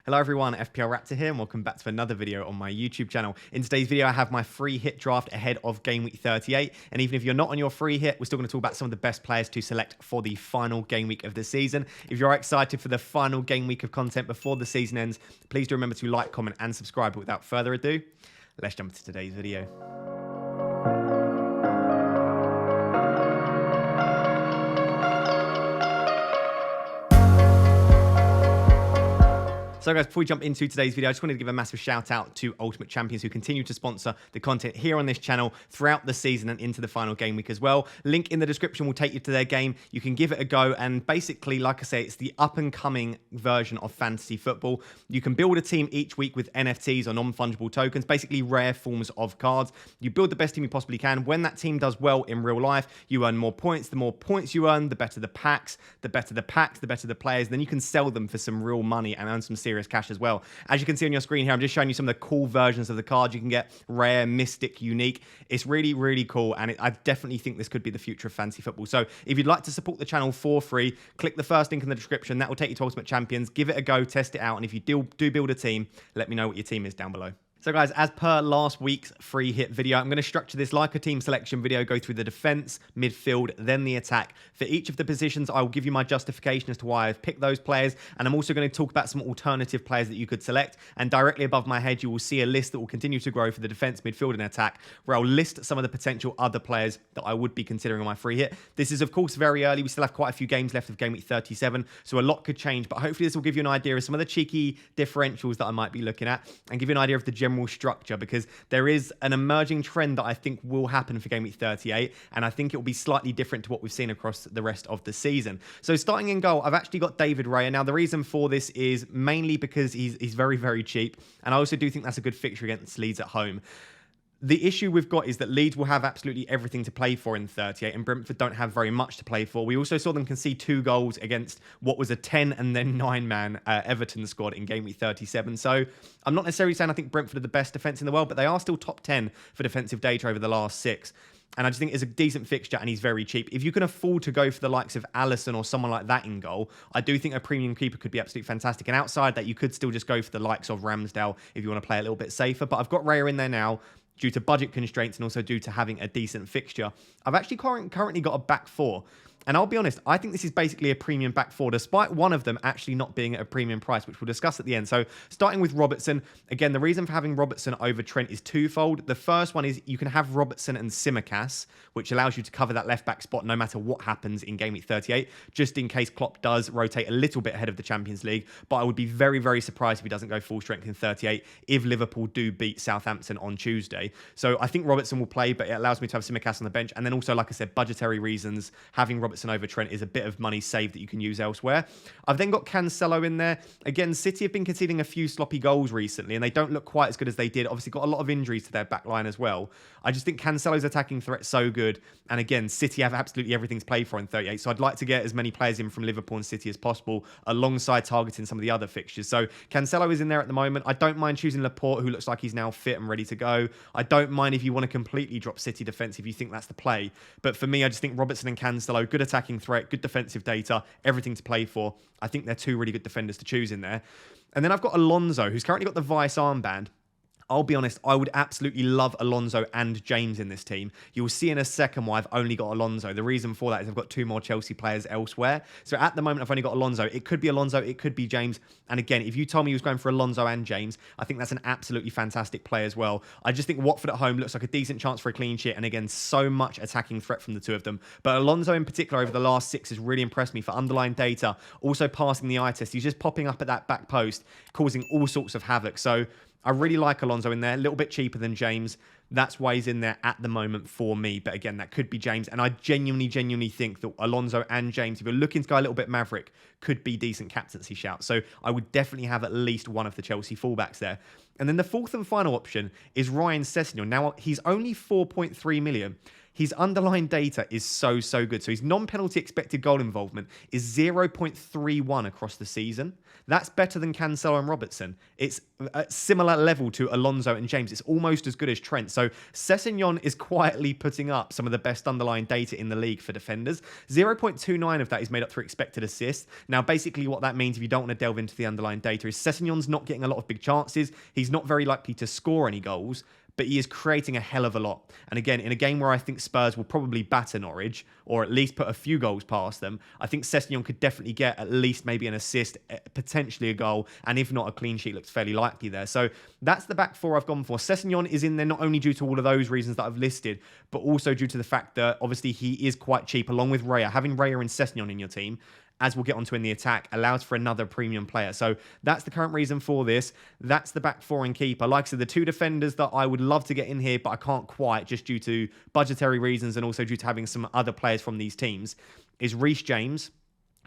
Hello everyone, FPL Raptor here and welcome back to another video on my YouTube channel. In today's video I have my free hit draft ahead of Game Week 38, and even if you're not on your free hit, we're still going to talk about some of the best players to select for the final game week of the season. If you're excited for the final game week of content before the season ends, please do remember to like, comment and subscribe. But without further ado, let's jump into today's video. So guys, before we jump into today's video, I just wanted to give a massive shout out to Ultimate Champions who continue to sponsor the content here on this channel throughout the season and into the final game week as well. Link in the description will take you to their game. You can give it a go, and basically, like I say, it's the up and coming version of fantasy football. You can build a team each week with NFTs or non-fungible tokens, basically rare forms of cards. You build the best team you possibly can. When that team does well in real life, you earn more points. The more points you earn, the better the packs, the better the players. Then you can sell them for some real money and earn some serious cash as well. As you can see on your screen here, I'm just showing you some of the cool versions of the cards you can get: rare, mystic, unique. It's really, really cool, and I definitely think this could be the future of fantasy football. So if you'd like to support the channel for free, click the first link in the description. That will take you to Ultimate Champions. Give it a go, test it out, and if you do build a team, let me know what your team is down below. So guys, as per last week's free hit video, I'm going to structure this like a team selection video, go through the defense, midfield, then the attack. For each of the positions, I will give you my justification as to why I've picked those players, and I'm also going to talk about some alternative players that you could select. And directly above my head, you will see a list that will continue to grow for the defense, midfield, and attack, where I'll list some of the potential other players that I would be considering on my free hit. This is, of course, very early. We still have quite a few games left of Game Week 37, so a lot could change, but hopefully this will give you an idea of some of the cheeky differentials that I might be looking at, and give you an idea of the general structure, because there is an emerging trend that I think will happen for Game Week 38, and I think it will be slightly different to what we've seen across the rest of the season. So starting in goal, I've actually got David Raya. Now, the reason for this is mainly because he's very, very cheap, and I also do think that's a good fixture against Leeds at home. The issue we've got is that Leeds will have absolutely everything to play for in 38, and Brentford don't have very much to play for. We also saw them concede 2 goals against what was a 10 and then 9-man Everton squad in Game Week 37. So I'm not necessarily saying I think Brentford are the best defence in the world, but they are still top 10 for defensive data over the last 6. And I just think it's a decent fixture, and he's very cheap. If you can afford to go for the likes of Alisson or someone like that in goal, I do think a premium keeper could be absolutely fantastic. And outside that, you could still just go for the likes of Ramsdale if you want to play a little bit safer. But I've got Raya in there now due to budget constraints and also due to having a decent fixture. I've actually currently got a back 4. And I'll be honest, I think this is basically a premium back 4, despite one of them actually not being at a premium price, which we'll discuss at the end. So starting with Robertson, again, the reason for having Robertson over Trent is twofold. The first one is you can have Robertson and Tsimikas, which allows you to cover that left-back spot no matter what happens in Game Week 38, just in case Klopp does rotate a little bit ahead of the Champions League. But I would be very, very surprised if he doesn't go full strength in 38 if Liverpool do beat Southampton on Tuesday. So I think Robertson will play, but it allows me to have Tsimikas on the bench. And then also, like I said, budgetary reasons, having Robertson over Trent is a bit of money saved that you can use elsewhere. I've then got Cancelo in there. Again, City have been conceding a few sloppy goals recently, and they don't look quite as good as they did. Obviously, got a lot of injuries to their back line as well. I just think Cancelo's attacking threat so good. And again, City have absolutely everything to play for in 38. So I'd like to get as many players in from Liverpool and City as possible, alongside targeting some of the other fixtures. So Cancelo is in there at the moment. I don't mind choosing Laporte, who looks like he's now fit and ready to go. I don't mind if you want to completely drop City defense if you think that's the play. But for me, I just think Robertson and Cancelo, good attacking threat, good defensive data, everything to play for. I think they're 2 really good defenders to choose in there. And then I've got Alonso, who's currently got the Vice armband. I'll be honest, I would absolutely love Alonso and James in this team. You'll see in a second why I've only got Alonso. The reason for that is I've got 2 more Chelsea players elsewhere. So at the moment, I've only got Alonso. It could be Alonso, it could be James. And again, if you told me he was going for Alonso and James, I think that's an absolutely fantastic play as well. I just think Watford at home looks like a decent chance for a clean sheet. And again, so much attacking threat from the 2 of them. But Alonso in particular over the last 6 has really impressed me for underlying data. Also passing the eye test. He's just popping up at that back post, causing all sorts of havoc. So I really like Alonso in there, a little bit cheaper than James. That's why he's in there at the moment for me. But again, that could be James. And I genuinely think that Alonso and James, if you're looking to go a little bit maverick, could be decent captaincy shouts. So I would definitely have at least one of the Chelsea fullbacks there. And then the 4th and final option is Ryan Sessegnon. Now, he's only 4.3 million. his underlying data is so good. So his non-penalty expected goal involvement is 0.31 across the season. That's better than Cancelo and Robertson. It's at similar level to Alonso and James. It's almost as good as Trent. So Sessegnon is quietly putting up some of the best underlying data in the league for defenders. 0.29 of that is made up through expected assists. Now, basically what that means, if you don't want to delve into the underlying data, is Sessegnon's not getting a lot of big chances. He's not very likely to score any goals, but he is creating a hell of a lot. And again, in a game where I think Spurs will probably batter Norwich, or at least put a few goals past them, I think Sessegnon could definitely get at least maybe an assist, potentially a goal, and if not, a clean sheet looks fairly likely there. So that's the back four I've gone for. Sessegnon is in there not only due to all of those reasons that I've listed, but also due to the fact that obviously he is quite cheap, along with Raya. Having Raya and Sessegnon in your team, as we'll get onto in the attack, allows for another premium player. So that's the current reason for this. That's the back four and keeper. Like I said, the two defenders that I would love to get in here, but I can't quite, just due to budgetary reasons and also due to having some other players from these teams, is Reece James,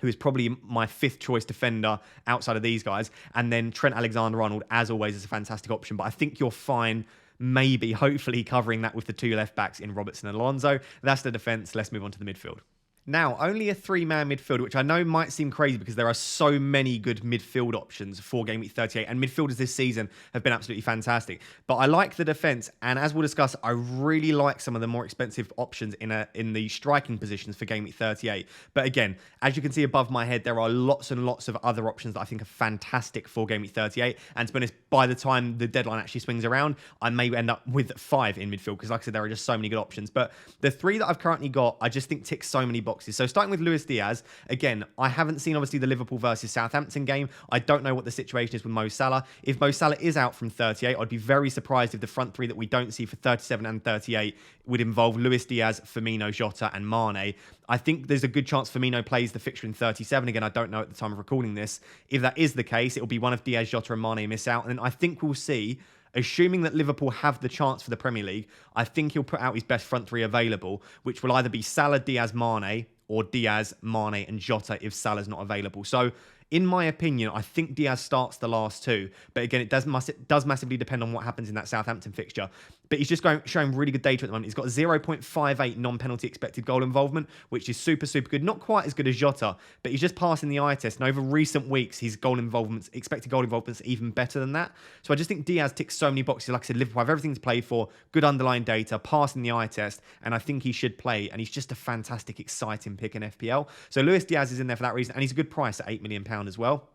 who is probably my fifth choice defender outside of these guys. And then Trent Alexander-Arnold, as always, is a fantastic option. But I think you're fine, maybe, hopefully, covering that with the two left backs in Robertson and Alonso. That's the defence. Let's move on to the midfield. Now, only a three-man midfield, which I know might seem crazy because there are so many good midfield options for Game Week 38, and midfielders this season have been absolutely fantastic. But I like the defence, and as we'll discuss, I really like some of the more expensive options in the striking positions for Game Week 38. But again, as you can see above my head, there are lots and lots of other options that I think are fantastic for Game Week 38. And to be honest, by the time the deadline actually swings around, I may end up with 5 in midfield because, like I said, there are just so many good options. But the 3 that I've currently got, I just think tick so many boxes. So starting with Luis Diaz, again, I haven't seen obviously the Liverpool versus Southampton game. I don't know what the situation is with Mo Salah. If Mo Salah is out from 38, I'd be very surprised if the front 3 that we don't see for 37 and 38 would involve Luis Diaz, Firmino, Jota and Mane. I think there's a good chance Firmino plays the fixture in 37. Again, I don't know at the time of recording this. If that is the case, it'll be one of Diaz, Jota and Mane miss out. And then I think we'll see, assuming that Liverpool have the chance for the Premier League, I think he'll put out his best front 3 available, which will either be Salah, Diaz, Mane, or Diaz, Mane and Jota if Salah's not available. So, in my opinion, I think Diaz starts the last 2. But again, it does massively depend on what happens in that Southampton fixture. But he's just showing really good data at the moment. He's got 0.58 non-penalty expected goal involvement, which is super good. Not quite as good as Jota, but he's just passing the eye test. And over recent weeks, his expected goal involvement is even better than that. So I just think Diaz ticks so many boxes. Like I said, Liverpool have everything to play for, good underlying data, passing the eye test, and I think he should play. And he's just a fantastic, exciting pick in FPL. So Luis Diaz is in there for that reason, and he's a good price at £8 million as well.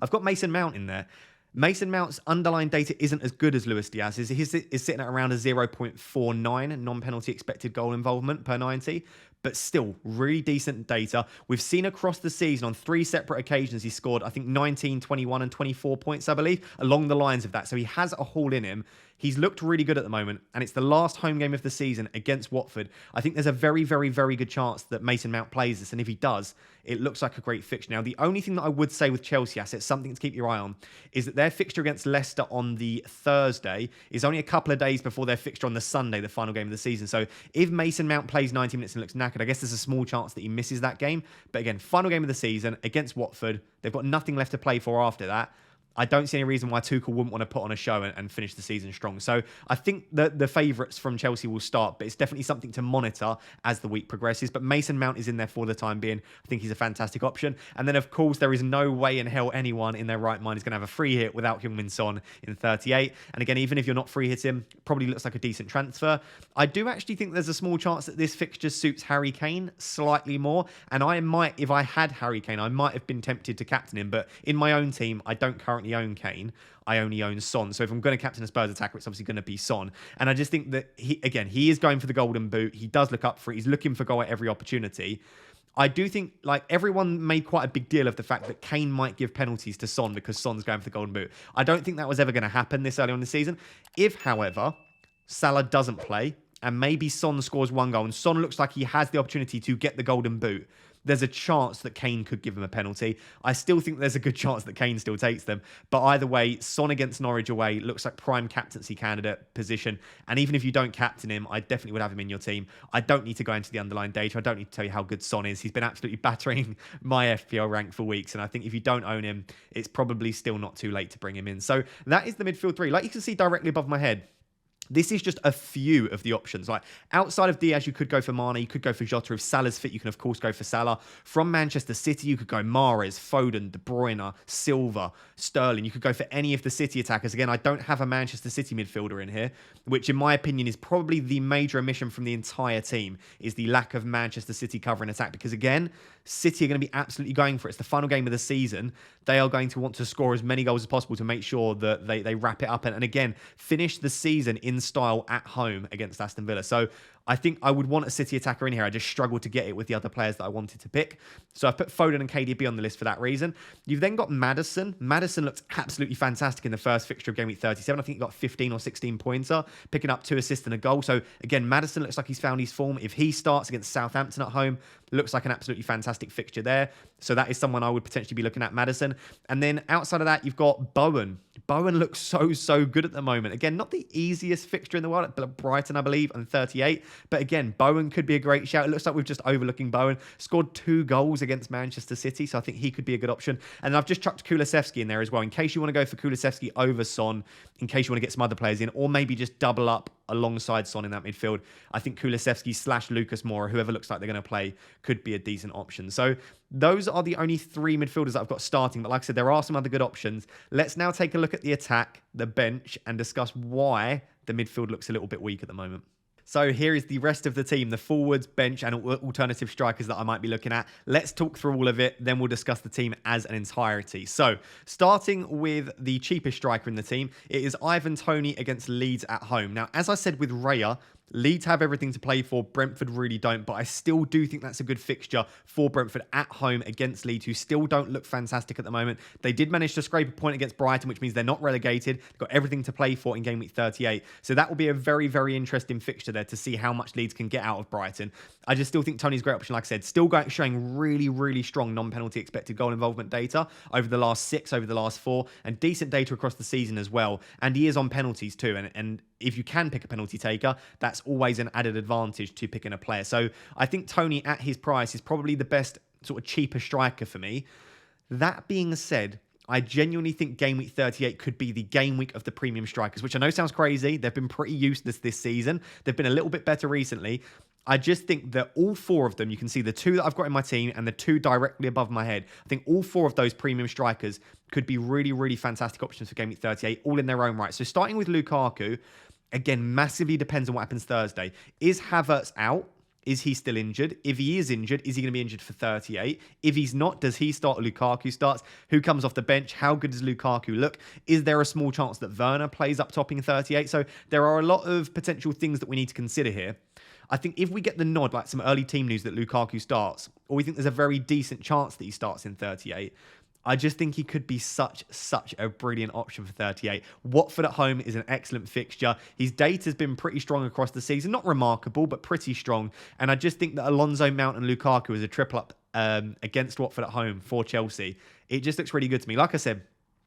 I've got Mason Mount in there. Mason Mount's underlying data isn't as good as Luis Diaz's. His is sitting at around a 0.49 non-penalty expected goal involvement per 90, but still really decent data. We've seen across the season on 3 separate occasions he scored, I think 19, 21 and 24 points, I believe, along the lines of that. So he has a haul in him. He's looked really good at the moment, and it's the last home game of the season against Watford. I think there's a very good chance that Mason Mount plays this, and if he does, it looks like a great fixture. Now, the only thing that I would say with Chelsea assets, something to keep your eye on, is that their fixture against Leicester on the Thursday is only a couple of days before their fixture on the Sunday, the final game of the season. So if Mason Mount plays 90 minutes and looks knackered, I guess there's a small chance that he misses that game. But again, final game of the season against Watford. They've got nothing left to play for after that. I don't see any reason why Tuchel wouldn't want to put on a show and finish the season strong. So I think that the favourites from Chelsea will start, but it's definitely something to monitor as the week progresses. But Mason Mount is in there for the time being. I think he's a fantastic option. And then, of course, there is no way in hell anyone in their right mind is going to have a free hit without Heung-min Son in 38. And again, even if you're not free hitting, probably looks like a decent transfer. I do actually think there's a small chance that this fixture suits Harry Kane slightly more. And I might, if I had Harry Kane, I might have been tempted to captain him. But in my own team, I don't currently own Kane. I only own Son. So if I'm going to captain a Spurs attacker, it's obviously going to be Son. And I just think that, he is going for the golden boot. He does look up for it. He's looking for goal at every opportunity. I do think, like, everyone made quite a big deal of the fact that Kane might give penalties to Son because Son's going for the golden boot. I don't think that was ever going to happen this early on in the season. If, however, Salah doesn't play and maybe Son scores 1 goal and Son looks like he has the opportunity to get the golden boot, there's a chance that Kane could give him a penalty. I still think there's a good chance that Kane still takes them. But either way, Son against Norwich away looks like prime captaincy candidate position. And even if you don't captain him, I definitely would have him in your team. I don't need to go into the underlying data. I don't need to tell you how good Son is. He's been absolutely battering my FPL rank for weeks. And I think if you don't own him, it's probably still not too late to bring him in. So that is the midfield 3. Like you can see directly above my head, This is just a few of the options. Like outside of Diaz, you could go for Mane, you could go for Jota. If Salah's fit, you can of course go for Salah. From Manchester City, you could go Mahrez, Foden, De Bruyne, Silva, Sterling. You could go for any of the City attackers. Again, I don't have a Manchester City midfielder in here, which in my opinion is probably the major omission from the entire team, is the lack of Manchester City cover in attack. Because again, City are going to be absolutely going for it. It's the final game of the season. They are going to want to score as many goals as possible to make sure that they wrap it up and again, finish the season in style at home against Aston Villa. So I think I would want a City attacker in here. I just struggled to get it with the other players that I wanted to pick. So I've put Foden and KDB on the list for that reason. You've then got Maddison. Maddison looked absolutely fantastic in the first fixture of Game Week 37. I think he got 15 or 16 pointer, picking up 2 assists and a goal. So again, Maddison looks like he's found his form. If he starts against Southampton at home, looks like an absolutely fantastic fixture there. So that is someone I would potentially be looking at, Maddison. And then outside of that, you've got Bowen. Bowen looks so good at the moment. Again, not the easiest fixture in the world at Brighton, I believe, on 38. But again, Bowen could be a great shout. It looks like we're just overlooking Bowen. Scored 2 goals against Manchester City, so I think he could be a good option. And I've just chucked Kulusevski in there as well, in case you want to go for Kulusevski over Son, in case you want to get some other players in, or maybe just double up alongside Son in that midfield. I think Kulusevski / Lucas Moura, whoever looks like they're going to play, could be a decent option. So those are the only 3 midfielders that I've got starting. But like I said, there are some other good options. Let's now take a look at the attack, the bench, and discuss why the midfield looks a little bit weak at the moment. So here is the rest of the team, the forwards, bench, and alternative strikers that I might be looking at. Let's talk through all of it, then we'll discuss the team as an entirety. So starting with the cheapest striker in the team, it is Ivan Toney against Leeds at home. Now, as I said with Raya, Leeds have everything to play for. Brentford really don't, but I still do think that's a good fixture for Brentford at home against Leeds, who still don't look fantastic at the moment. They did manage to scrape a point against Brighton, which means they're not relegated. They've got everything to play for in Game Week 38. So that will be a very, very interesting fixture there to see how much Leeds can get out of Brighton. I just still think Tony's a great option. Like I said, still showing really, really strong non-penalty expected goal involvement data over the last 6, over the last 4, and decent data across the season as well. And he is on penalties too. And if you can pick a penalty taker, that's always an added advantage to picking a player. So I think Toney at his price is probably the best sort of cheaper striker for me. That being said, I genuinely think Game Week 38 could be the game week of the premium strikers, which I know sounds crazy. They've been pretty useless this season. They've been a little bit better recently. I just think that all 4 of them, you can see the 2 that I've got in my team and the 2 directly above my head. I think all 4 of those premium strikers could be really, really fantastic options for Game Week 38, all in their own right. So starting with Lukaku, again, massively depends on what happens Thursday. Is Havertz out? Is he still injured? If he is injured, is he going to be injured for 38? If he's not, does he start or Lukaku starts? Who comes off the bench? How good does Lukaku look? Is there a small chance that Werner plays up topping 38? So there are a lot of potential things that we need to consider here. I think if we get the nod, like some early team news that Lukaku starts, or we think there's a very decent chance that he starts in 38, I just think he could be such a brilliant option for 38. Watford at home is an excellent fixture. His data's been pretty strong across the season. Not remarkable, but pretty strong. And I just think that Alonso, Mount and Lukaku is a triple up against Watford at home for Chelsea. It just looks really good to me. Like I said,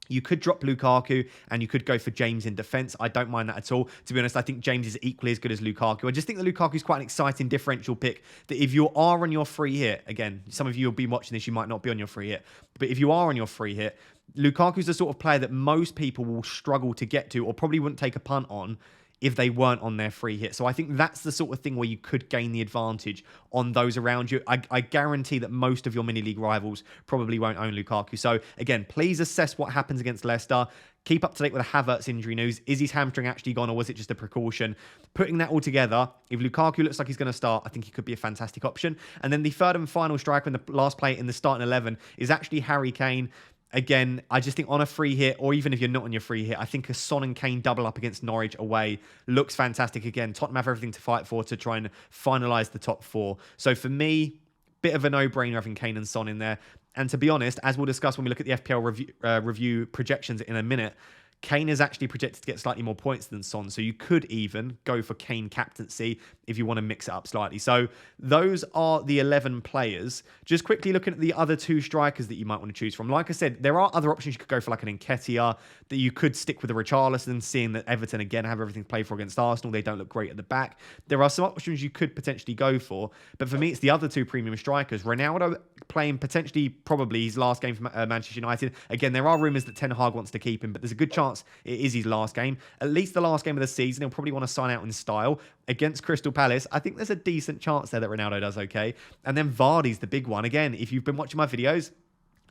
you could drop Lukaku and you could go for James in defence. I don't mind that at all. To be honest, I think James is equally as good as Lukaku. I just think that Lukaku is quite an exciting differential pick that if you are on your free hit, again, some of you will be watching this, you might not be on your free hit, but if you are on your free hit, Lukaku's the sort of player that most people will struggle to get to or probably wouldn't take a punt on if they weren't on their free hit. So I think that's the sort of thing where you could gain the advantage on those around you. I guarantee that most of your mini-league rivals probably won't own Lukaku. So again, please assess what happens against Leicester. Keep up to date with the Havertz injury news. Is his hamstring actually gone or was it just a precaution? Putting that all together, if Lukaku looks like he's going to start, I think he could be a fantastic option. And then the third and final striker and the last player in the starting 11 is actually Harry Kane. Again, I just think on a free hit, or even if you're not on your free hit, I think a Son and Kane double up against Norwich away looks fantastic. Again, Tottenham have everything to fight for to try and finalise the top 4. So for me, bit of a no-brainer having Kane and Son in there. And to be honest, as we'll discuss when we look at the FPL review projections in a minute, Kane is actually projected to get slightly more points than Son, so you could even go for Kane captaincy if you want to mix it up slightly. So those are the 11 players. Just quickly looking at the other 2 strikers that you might want to choose from. Like I said, there are other options. You could go for like an Nketiah, that you could stick with a Richarlison, seeing that Everton again have everything to play for against Arsenal. They don't look great at the back. There are some options you could potentially go for, but for me, it's the other 2 premium strikers. Ronaldo playing potentially probably his last game for Manchester United. Again, there are rumours that Ten Hag wants to keep him, but there's a good chance chance it is his last game. At least the last game of the season. He'll probably want to sign out in style. Against Crystal Palace, I think there's a decent chance there that Ronaldo does okay. And then Vardy's the big one. Again, if you've been watching my videos,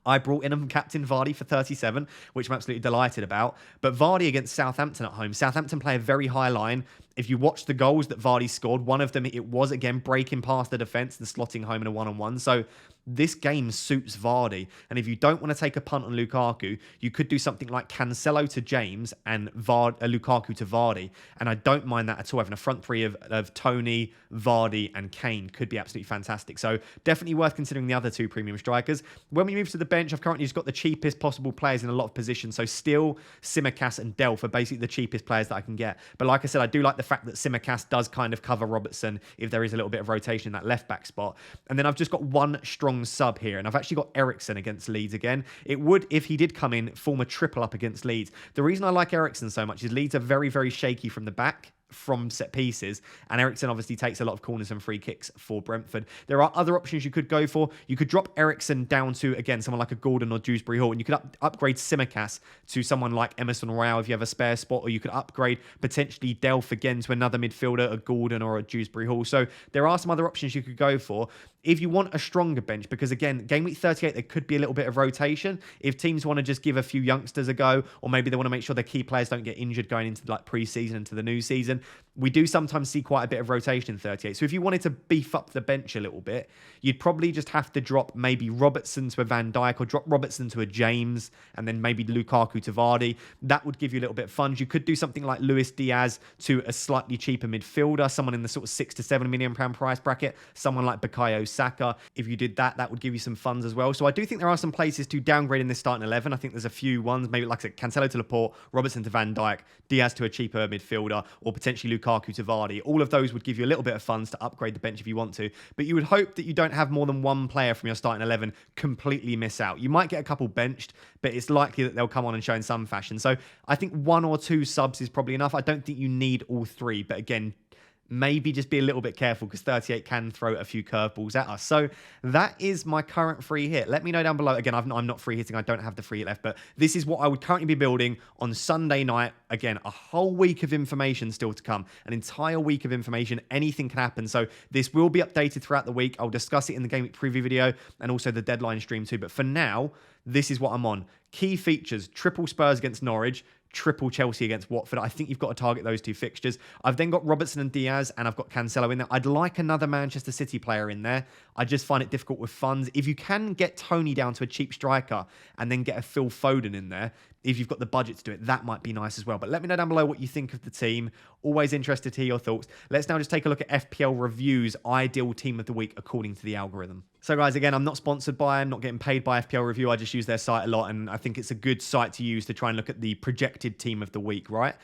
I brought in and captain Vardy for 37, which I'm absolutely delighted about. But Vardy against Southampton at home. Southampton play a very high line. If you watch the goals that Vardy scored, one of them, it was, again, breaking past the defence and slotting home in a one-on-one. So this game suits Vardy. And if you don't want to take a punt on Lukaku, you could do something like Cancelo to James and Lukaku to Vardy. And I don't mind that at all. Having a front three of Tony, Vardy and Kane could be absolutely fantastic. So definitely worth considering the other two premium strikers. When we move to the bench, I've currently just got the cheapest possible players in a lot of positions. So Steele, Tsimikas and Delph are basically the cheapest players that I can get. But like I said, I do like the fact that Tsimikas does kind of cover Robertson if there is a little bit of rotation in that left-back spot. And then I've just got one strong sub here, and I've actually got Eriksen against Leeds again. It would, if he did come in, form a triple up against Leeds. The reason I like Eriksen so much is Leeds are very, very shaky from the back, from set pieces, and Eriksen obviously takes a lot of corners and free kicks for Brentford. There are other options you could go for. You could drop Eriksen down to, again, someone like a Gordon or Dewsbury Hall, and you could upgrade Tsimikas to someone like Emerson Royale if you have a spare spot, or you could upgrade potentially Delph again to another midfielder, a Gordon or a Dewsbury Hall. So there are some other options you could go for if you want a stronger bench, because again, game week 38, there could be a little bit of rotation. If teams want to just give a few youngsters a go, or maybe they want to make sure their key players don't get injured going into like pre-season and to the new season, we do sometimes see quite a bit of rotation in 38. So if you wanted to beef up the bench a little bit, you'd probably just have to drop maybe Robertson to a Van Dijk, or drop Robertson to a James, and then maybe Lukaku to Vardy. That would give you a little bit of funds. You could do something like Luis Diaz to a slightly cheaper midfielder, someone in the sort of £6 to £7 million price bracket, someone like Bukayo Saka. If you did that, that would give you some funds as well. So I do think there are some places to downgrade in this starting 11. I think there's a few ones, maybe like I said, Cancelo to Laporte, Robertson to Van Dijk, Diaz to a cheaper midfielder, or potentially Lukaku to Vardy. All of those would give you a little bit of funds to upgrade the bench if you want to, but you would hope that you don't have more than one player from your starting 11 completely miss out. You might get a couple benched, but it's likely that they'll come on and show in some fashion. So I think one or two subs is probably enough. I don't think you need all three, but again, maybe just be a little bit careful, because 38 can throw a few curveballs at us. So that is my current free hit. Let me know down below. Again, I'm not free hitting. I don't have the free hit left, but this is what I would currently be building on Sunday night. Again, a whole week of information still to come, an entire week of information. Anything can happen. So this will be updated throughout the week. I'll discuss it in the Gameweek preview video and also the deadline stream too. But for now, this is what I'm on. Key features: triple Spurs against Norwich, triple Chelsea against Watford. I think you've got to target those two fixtures. I've then got Robertson and Diaz, and I've got Cancelo in there. I'd like another Manchester City player in there. I just find it difficult with funds. If you can get Tony down to a cheap striker and then get a Phil Foden in there, if you've got the budget to do it, that might be nice as well. But let me know down below what you think of the team. Always interested to hear your thoughts. Let's now just take a look at FPL Review's ideal team of the week according to the algorithm. So guys, again, I'm not sponsored by them, not getting paid by FPL Review. I just use their site a lot, and I think it's a good site to use to try and look at the projected team of the week, right?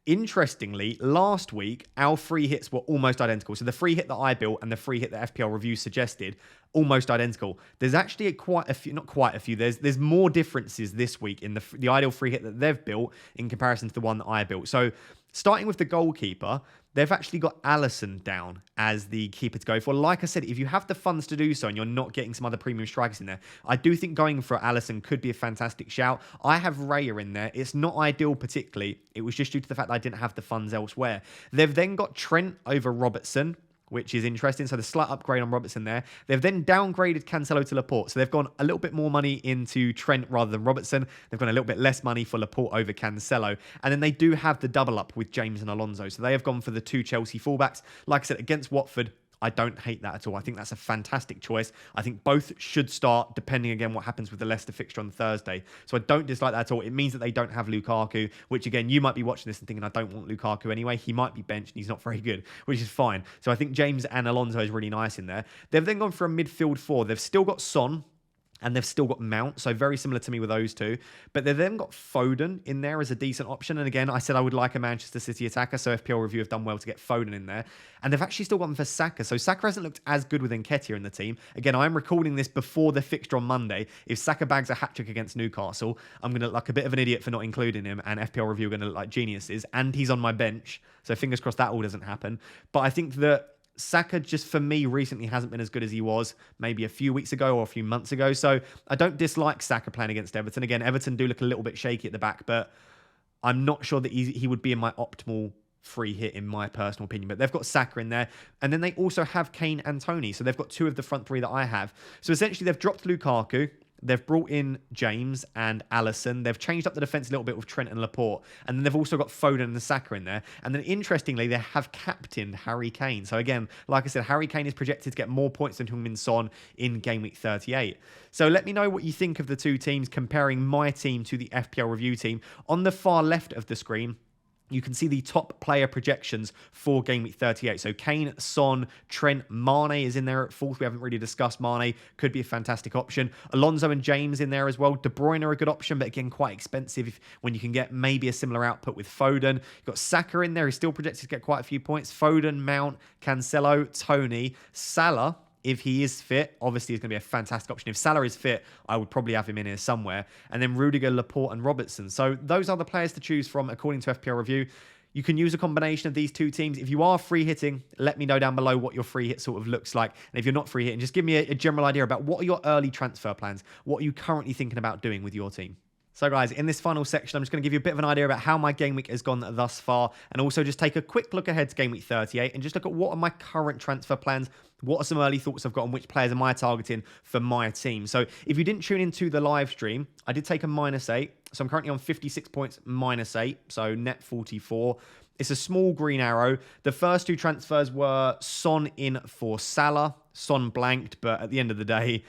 Interestingly, last week, our free hits were almost identical. So the free hit that I built and the free hit that FPL Review suggested, almost identical. There's actually quite a few, not quite a few, there's more differences this week in the ideal free hit that they've built in comparison to the one that I built. So starting with the goalkeeper, they've actually got Alisson down as the keeper to go for. Like I said, if you have the funds to do so and you're not getting some other premium strikers in there, I do think going for Alisson could be a fantastic shout. I have Raya in there. It's not ideal particularly. It was just due to the fact that I didn't have the funds elsewhere. They've then got Trent over Robertson, which is interesting. So the slight upgrade on Robertson there. They've then downgraded Cancelo to Laporte. So they've gone a little bit more money into Trent rather than Robertson. They've gone a little bit less money for Laporte over Cancelo. And then they do have the double up with James and Alonso. So they have gone for the two Chelsea fullbacks. Like I said, against Watford, I don't hate that at all. I think that's a fantastic choice. I think both should start, depending again what happens with the Leicester fixture on Thursday. So I don't dislike that at all. It means that they don't have Lukaku, which again, you might be watching this and thinking, I don't want Lukaku anyway. He might be benched and he's not very good, which is fine. So I think James and Alonso is really nice in there. They've then gone for a midfield four. They've still got Son, and they've still got Mount, so very similar to me with those two. But they've then got Foden in there as a decent option. And again, I said I would like a Manchester City attacker, so FPL Review have done well to get Foden in there. And they've actually still gone for Saka. So Saka hasn't looked as good with Nketiah in the team. Again, I'm recording this before the fixture on Monday. If Saka bags a hat-trick against Newcastle, I'm going to look like a bit of an idiot for not including him, and FPL Review are going to look like geniuses. And he's on my bench, so fingers crossed that all doesn't happen. But I think that Saka, just for me, recently hasn't been as good as he was maybe a few weeks ago or a few months ago. So I don't dislike Saka playing against Everton. Again, Everton do look a little bit shaky at the back, but I'm not sure that he would be in my optimal free hit in my personal opinion, but they've got Saka in there, and then they also have Kane and Tony, so they've got two of the front three that I have. So essentially they've dropped Lukaku, they've brought in James and Alisson, they've changed up the defence a little bit with Trent and Laporte, and then they've also got Foden and Saka in there, and then interestingly they have captained Harry Kane. So again, like I said, Harry Kane is projected to get more points than Heung-min Son in Game Week 38. So let me know what you think of the two teams, comparing my team to the FPL review team. On the far left of the screen, you can see the top player projections for Game Week 38. So Kane, Son, Trent, Mane is in there at fourth. We haven't really discussed Mane. Could be a fantastic option. Alonso and James in there as well. De Bruyne are a good option, but again, quite expensive when you can get maybe a similar output with Foden. You've got Saka in there. He's still projected to get quite a few points. Foden, Mount, Cancelo, Tony, Salah, if he is fit, obviously is going to be a fantastic option. If Salah is fit, I would probably have him in here somewhere. And then Rudiger, Laporte, and Robertson. So those are the players to choose from according to FPL Review. You can use a combination of these two teams. If you are free hitting, let me know down below what your free hit sort of looks like. And if you're not free hitting, just give me a general idea about what are your early transfer plans? What are you currently thinking about doing with your team? So guys, in this final section, I'm just going to give you a bit of an idea about how my game week has gone thus far, and also just take a quick look ahead to Game Week 38 and just look at what are my current transfer plans, what are some early thoughts I've got on which players am I targeting for my team. So if you didn't tune into the live stream, I did take a -8. So I'm currently on 56 points -8, so net 44. It's a small green arrow. The first two transfers were Son in for Salah. Son blanked, but at the end of the day,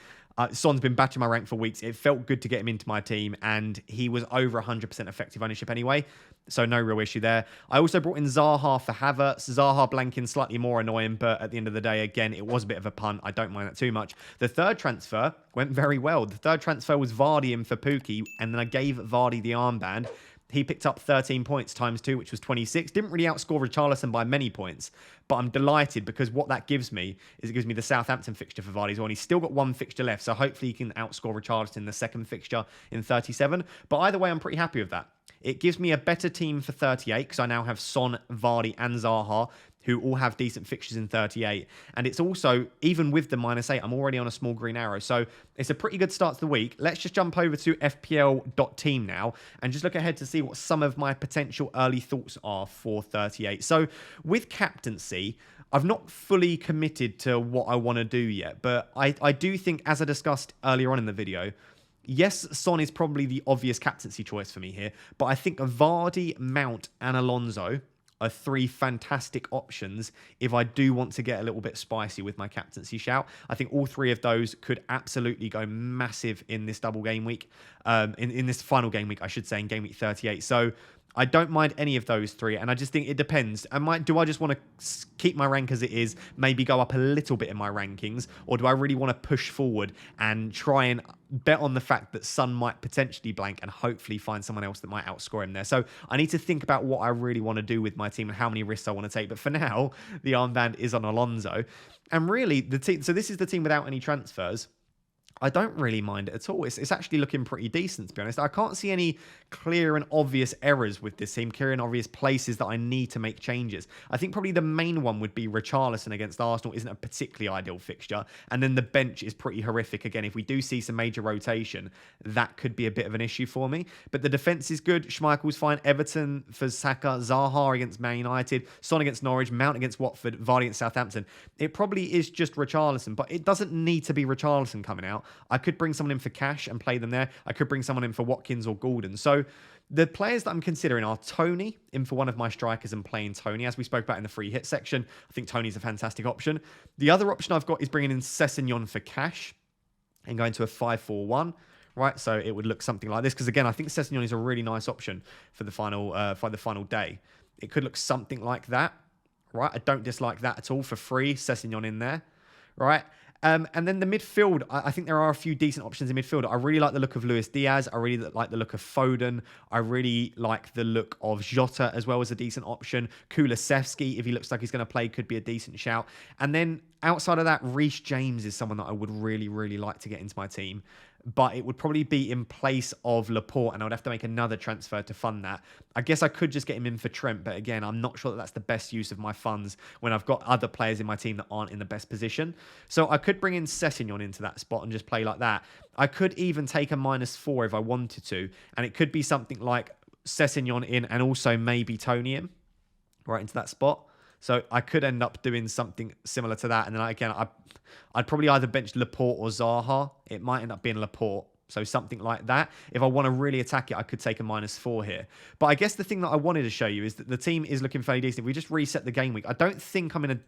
Son's been battering my rank for weeks. It felt good to get him into my team, and he was over 100% effective ownership anyway, so no real issue there. I also brought in Zaha for Havertz. Zaha blanking slightly more annoying, but at the end of the day, again, it was a bit of a punt. I don't mind that too much. The third transfer went very well. The third transfer was Vardy in for Pookie, and then I gave Vardy the armband. He picked up 13 points times 2, which was 26. Didn't really outscore Richarlison by many points, but I'm delighted because what that gives me is it gives me the Southampton fixture for Vardy as well. And he's still got one fixture left, so hopefully he can outscore Richarlison in the second fixture in 37. But either way, I'm pretty happy with that. It gives me a better team for 38 because I now have Son, Vardy, and Zaha, who all have decent fixtures in 38. And it's also, even with the -8, I'm already on a small green arrow. So it's a pretty good start to the week. Let's just jump over to FPL.team now and just look ahead to see what some of my potential early thoughts are for 38. So with captaincy, I've not fully committed to what I want to do yet, but I do think, as I discussed earlier on in the video, yes, Son is probably the obvious captaincy choice for me here, but I think Vardy, Mount, and Alonso are three fantastic options if I do want to get a little bit spicy with my captaincy shout. I think all three of those could absolutely go massive in this double game week, in this final game week, I should say, in Game Week 38. So I don't mind any of those three, and I just think it depends. Do I just want to keep my rank as it is, maybe go up a little bit in my rankings, or do I really want to push forward and try and bet on the fact that Son might potentially blank and hopefully find someone else that might outscore him there? So I need to think about what I really want to do with my team and how many risks I want to take. But for now, the armband is on Alonso. And really, the team. So this is the team without any transfers. I don't really mind it at all. It's actually looking pretty decent, to be honest. I can't see any clear and obvious errors with this team, clear and obvious places that I need to make changes. I think probably the main one would be Richarlison against Arsenal isn't a particularly ideal fixture. And then the bench is pretty horrific. Again, if we do see some major rotation, that could be a bit of an issue for me. But the defence is good. Schmeichel's fine. Everton for Saka. Zaha against Man United. Son against Norwich. Mount against Watford. Vardy against Southampton. It probably is just Richarlison, but it doesn't need to be Richarlison coming out. I could bring someone in for cash and play them there. I could bring someone in for Watkins or Gordon. So the players that I'm considering are Tony in for one of my strikers and playing Tony. As we spoke about in the free hit section, I think Tony's a fantastic option. The other option I've got is bringing in Sessegnon for cash and going to a 5-4-1. Right, so it would look something like this. Because again, I think Sessegnon is a really nice option for the final day. It could look something like that. Right, I don't dislike that at all for free. Sessegnon in there. Right. And then the midfield, I think there are a few decent options in midfield. I really like the look of Luis Diaz. I really like the look of Foden. I really like the look of Jota as well as a decent option. Kulusevski, if he looks like he's going to play, could be a decent shout. And then outside of that, Reece James is someone that I would really, really like to get into my team. But it would probably be in place of Laporte, and I would have to make another transfer to fund that. I guess I could just get him in for Trent, but again, I'm not sure that that's the best use of my funds when I've got other players in my team that aren't in the best position. So I could bring in Sessegnon into that spot and just play like that. I could even take a -4 if I wanted to, and it could be something like Sessegnon in and also maybe Tony in right into that spot. So I could end up doing something similar to that. And then I'd probably either bench Laporte or Zaha. It might end up being Laporte. So something like that. If I want to really attack it, I could take a -4 here. But I guess the thing that I wanted to show you is that the team is looking fairly decent. If we just reset the game week, I don't think I'm in a...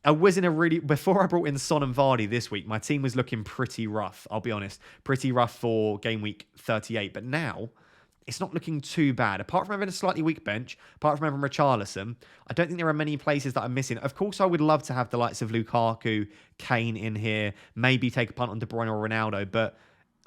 I was in a really... Before I brought in Son and Vardy this week, my team was looking pretty rough, I'll be honest. Pretty rough for game week 38. But now, it's not looking too bad. Apart from having a slightly weak bench, apart from having Richarlison, I don't think there are many places that I'm missing. Of course, I would love to have the likes of Lukaku, Kane in here, maybe take a punt on De Bruyne or Ronaldo, but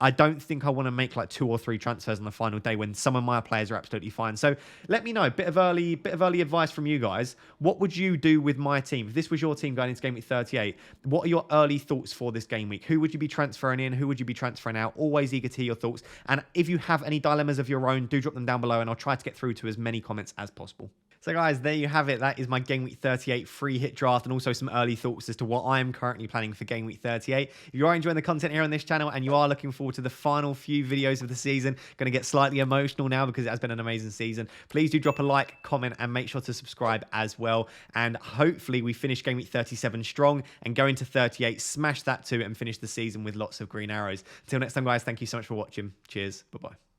I don't think I want to make like 2 or 3 transfers on the final day when some of my players are absolutely fine. So let me know, bit of early advice from you guys. What would you do with my team? If this was your team going into game week 38, what are your early thoughts for this game week? Who would you be transferring in? Who would you be transferring out? Always eager to hear your thoughts. And if you have any dilemmas of your own, do drop them down below and I'll try to get through to as many comments as possible. So guys, there you have it. That is my Game Week 38 free hit draft and also some early thoughts as to what I am currently planning for Game Week 38. If you are enjoying the content here on this channel and you are looking forward to the final few videos of the season, going to get slightly emotional now because it has been an amazing season, please do drop a like, comment, and make sure to subscribe as well. And hopefully we finish Game Week 37 strong and go into 38, smash that too, and finish the season with lots of green arrows. Until next time, guys, thank you so much for watching. Cheers. Bye-bye.